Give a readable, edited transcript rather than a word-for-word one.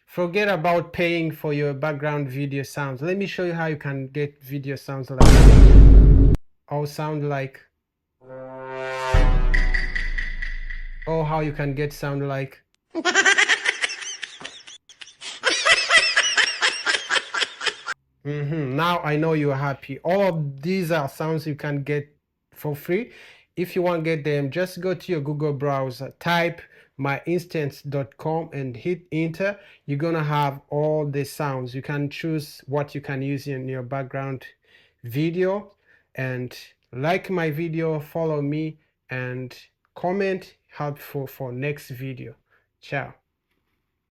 Forget about paying for your background video sounds. Let me show you how you can get video sounds like, or sound like, or how you can get sound like. Now I know you're happy. All of these are sounds you can get for free. If you want to get them, just go to your Google browser, type myinstance.com and hit enter. You're gonna have all the sounds. You can choose what you can use in your background video, and like my video, follow me, and comment helpful for next video. Ciao.